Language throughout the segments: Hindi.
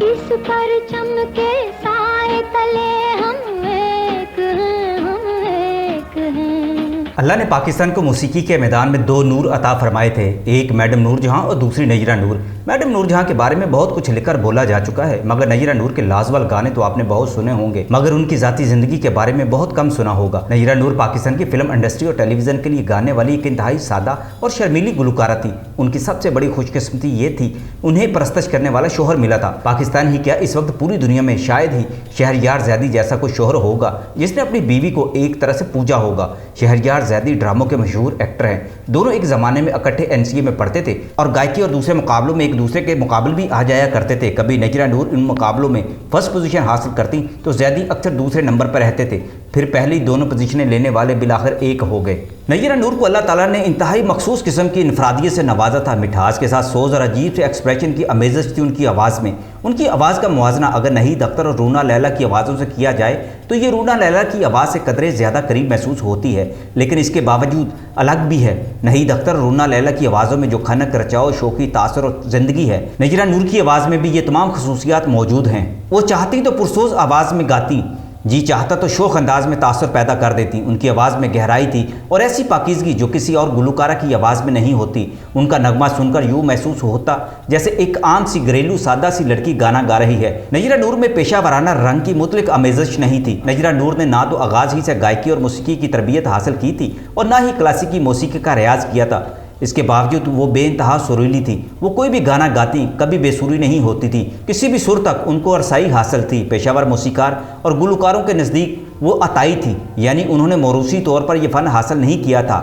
इस परचम के साए तले हम एक हैं, हम एक हैं। अल्लाह ने पाकिस्तान को मौसीकी के मैदान में दो नूर अता फरमाए थे, एक मैडम नूर जहां और दूसरी नजीरा नूर। मैडम नूर जहां के बारे में बहुत कुछ लिखकर बोला जा चुका है, मगर नजीरा नूर के लाजवाब गाने तो आपने बहुत सुने होंगे, मगर उनकी जाती जिंदगी के बारे में बहुत कम सुना होगा। नजीरा नूर पाकिस्तान की फिल्म इंडस्ट्री और टेलीविजन के लिए गाने वाली एक इंतहाई सादा और शर्मीली गुलकारा थी। उनकी सबसे बड़ी खुशकिस्मती ये थी, उन्हें परस्तश करने वाला शोहर मिला था। पाकिस्तान ही क्या, इस वक्त पूरी दुनिया में शायद ही शहरयार ज़ैदी जैसा कोई शोहर होगा जिसने अपनी बीवी को एक तरह से पूजा होगा। शहरयार ज़ैदी ड्रामों के मशहूर एक्टर हैं। दोनों एक ज़माने में इकट्ठे एनसीए में पढ़ते थे और गायकी और दूसरे मुकाबलों में एक दूसरे के मुकाबले भी आ जाया करते थे। कभी नजीरा नूर इन मुकाबलों में फर्स्ट पोजीशन हासिल करती तो ज़ैदी अक्सर दूसरे नंबर पर रहते थे, फिर पहली दोनों पोजीशनें लेने वाले बिलाखिर एक हो गए। नजीरा नूर को अल्लाह ताला ने इंतहाई मखसूस किस्म की इनफरादियत से नवाजा था। मिठास के साथ सोज और अजीब से एक्सप्रेशन की अमेज़श थी उनकी आवाज़ में। उनकी आवाज़ का मुवाजना अगर नहीद अख्तर और रूना लैला की आवाज़ों से किया जाए तो ये रूना लैला की आवाज़ से कदरे ज़्यादा करीब महसूस होती है, लेकिन इसके बावजूद अलग भी है। नहीद अख्तर और रूना लैला की आवाज़ों में जो खनक, रचाओ, शोखी, तासर और ज़िंदगी है, नजीरा नूर की आवाज़ में भी ये तमाम खसूसियात मौजूद हैं। वो चाहती तो पुरसोज आवाज़ में गाती, जी चाहता तो शोख अंदाज में तासर पैदा कर देती। उनकी आवाज़ में गहराई थी और ऐसी पाकीज़गी जो किसी और गुलकारा की आवाज़ में नहीं होती। उनका नगमा सुनकर यूँ महसूस होता जैसे एक आम सी घरेलू सादा सी लड़की गाना गा रही है। नजीरा नूर में पेशा वराना रंग की मुतलक आमेज़श नहीं थी। नजीरा नूर ने ना तो आगाज़ ही से गायकी और मौसीकी की तरबियत हासिल की थी और ना ही क्लासिकी मौसीकी का रियाज किया था। इसके बावजूद वो बेइंतहा सुरीली थी। वो कोई भी गाना गाती कभी बेसुरी नहीं होती थी, किसी भी सुर तक उनको रसाई हासिल थी। पेशावर मौसीकार और गुलकारों के नज़दीक वो अताई थी, यानी उन्होंने मौरूसी तौर पर यह फ़न हासिल नहीं किया था।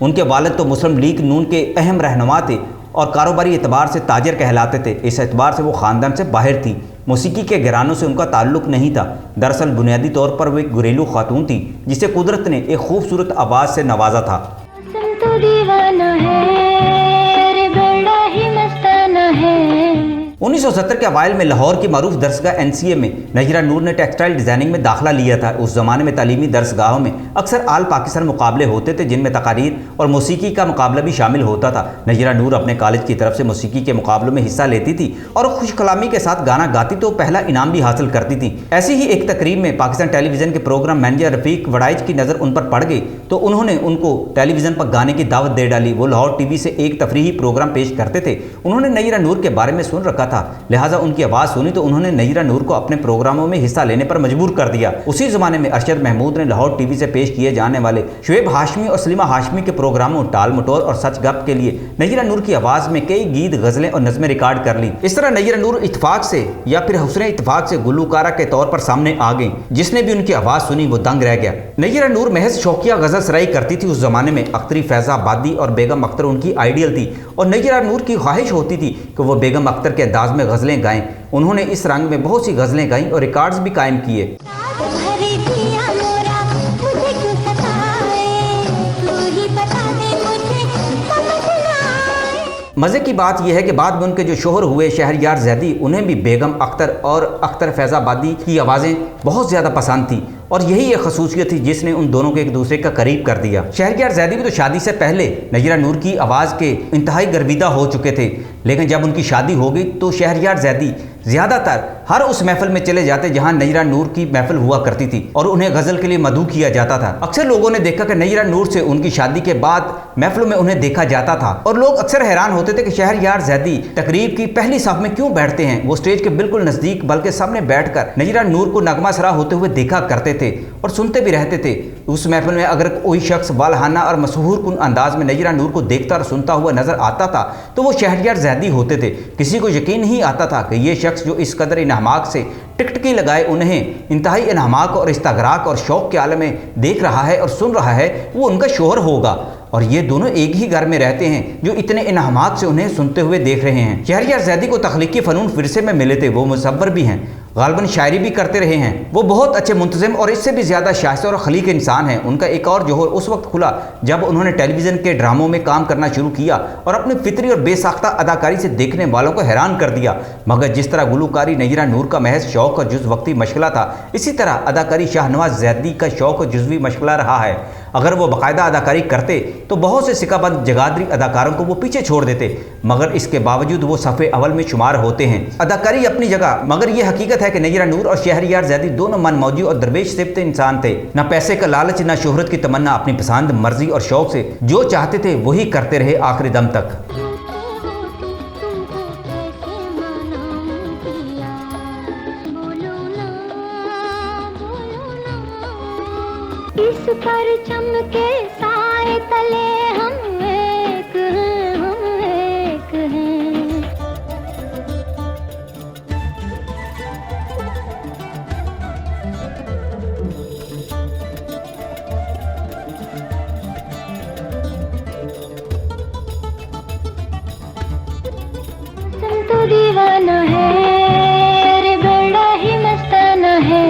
उनके वालिद तो मुस्लिम लीग नून के अहम रहनुमा थे और कारोबारी एतबार से ताजर कहलाते थे। इस एतबार से वो ख़ानदान से बाहर थी। मौसीकी के घरानों से उनका ताल्लुक़ नहीं था। दरअसल बुनियादी तौर पर वो एक घरेलू खातून थी जिसे कुदरत ने एक खूबसूरत आवाज़ से नवाजा था। तो दीवाना है रे, बड़ा ही मस्ताना है। 1970 के अवाइल में लाहौर की मारूफ दरसगाह एनसीए में नजीरा नूर ने टेक्सटाइल डिज़ाइनिंग में दाखिला लिया था। उस ज़माने में तालीमी दरसगाहों में अक्सर आल पाकिस्तान मुकाबले होते थे जिनमें तकारीर और मौसीकी का मुकाबला भी शामिल होता था। नजीरा नूर अपने कॉलेज की तरफ से मौसीकी के मुकाबलों में हिस्सा लेती थी और खुश कलामी के साथ गाना गाती तो पहला इनाम भी हासिल करती थी। ऐसी ही एक तकरीब में पाकिस्तान टेलीविज़न के प्रोग्राम मैनेजर रफ़ीक वड़ाइच की नज़र उन पर पड़ गई तो उन्होंने उनको टेलीविज़न पर गाने की दावत दे डाली। वो लाहौर टीवी से एक तफरीही प्रोग्राम पेश करते थे। उन्होंने नजीरा नूर के बारे में सुन रखा था, लिहाजा उनकी आवाज़ सुनी तो उन्होंने नजीरा नूर को अपने प्रोग्रामों में हिस्सा लेने पर मजबूर कर दिया। उसी ज़माने में अरशद महमूद ने लाहौर टीवी से पेश किए जाने वाले शुएब हाशमी और सलीमा हाशमी के प्रोग्रामों टाल मटोर और सच गप के लिए नजीरा नूर की आवाज़ में कई गीत, गज़लें और नज़में रिकॉर्ड कर ली। इस तरह नजीरा नूर इत्तेफाक से या फिर हुस्ने इत्तेफाक से गुलकारा के तौर पर सामने आ गई। जिसने भी उनकी आवाज़ सुनी वो दंग रह गया। नजीरा नूर महज शौकिया गज़ल सराई करती थी। उस ज़माने में अख्तरी, फैज़ाबादी और बेगम अख्तर उनकी आइडियल थी और नजीरा नूर की ख्वाहिश होती थी कि वो बेगम अख्तर के अंदाज में गज़लें गाएं। उन्होंने इस रंग में बहुत सी गज़लें गाईं और रिकॉर्ड्स भी कायम किए। मज़े की बात यह है कि बाद में उनके जो शोहर हुए शहरयार ज़ैदी, उन्हें भी बेगम अख्तर और अख्तर फैज़ाबादी की आवाज़ें बहुत ज़्यादा पसंद थी और यही एक खसूसियत थी जिसने उन दोनों को एक दूसरे का करीब कर दिया। शहरयार ज़ैदी भी तो शादी से पहले नजीरा नूर की आवाज़ के इंतहाई गर्विदा हो चुके थे, लेकिन जब उनकी शादी हो गई तो शहरयार ज़ैदी ज़्यादातर हर उस महफिल में चले जाते जहां नजीरा नूर की महफिल हुआ करती थी और उन्हें गज़ल के लिए मदऊ किया जाता था। अक्सर लोगों ने देखा कि नजीरा नूर से उनकी शादी के बाद महफिलों में उन्हें देखा जाता था और लोग अक्सर हैरान होते थे कि शहरयार ज़ैदी तकरीब की पहली साफ में क्यों बैठते हैं। वो स्टेज के बिल्कुल नज़दीक बल्कि सामने बैठकर नजीरा नूर को नगमा सरा होते हुए देखा करते थे और सुनते भी रहते थे। उस महफिल में अगर कोई शख्स वालहाना और मशहूर कुन अंदाज में नजीरा नूर को देखता और सुनता हुआ नजर आता था तो वो शहरयार ज़ैदी होते थे। किसी को यकीन नहीं आता था कि ये शख्स जो इस कदर इनहमाक से टिकटकी लगाए उन्हें इंतहाई इनहमाक और इस्तगराक और शौक के आलम में देख रहा है और सुन रहा है, वो उनका शोहर होगा। और ये दोनों एक ही घर में रहते हैं जो इतने इनहमाक से उन्हें सुनते हुए देख रहे हैं। शहरयार ज़ैदी को तख्लीकी फ़नून विरसे में मिले थे। वो मुसव्वर भी हैं, गालबन शायरी भी करते रहे हैं। वो बहुत अच्छे मुंतज़िम और इससे भी ज़्यादा शाइस्ता और खलीक इंसान हैं। उनका एक और जोहर उस वक्त खुला जब उन्होंने टेलीविज़न के ड्रामों में काम करना शुरू किया और अपनी फितरी और बेसाख्ता अदाकारी से देखने वालों को हैरान कर दिया। मगर जिस तरह गुलकारी नजीरा नूर का महज शौक़ और जुज़ वक्ती मशगला था, इसी तरह अदाकारी शाहनवाज ज़ैदी का शौक़ और जुज़वी मशगला रहा है। अगर वो बाकायदा अदाकारी करते तो बहुत से सिकाबंद जगादरी अदाकारों को वो पीछे छोड़ देते, मगर इसके बावजूद वो सफ़े अवल में शुमार होते हैं। अदाकारी अपनी जगह, मगर ये हकीकत है कि नयीरा नूर और शहरयार ज़ैदी दोनों मनमौजी और दरवेश सिफ्त इंसान थे। न पैसे का लालच न शोहरत की तमन्ना, अपनी पसंद मर्जी और शौक से जो चाहते थे वही करते रहे आखिरी दम तक। इस परचम के साए तले हम एक हैं, हम एक हैं। तुम तो दीवाना है रे, बड़ा ही मस्ताना है।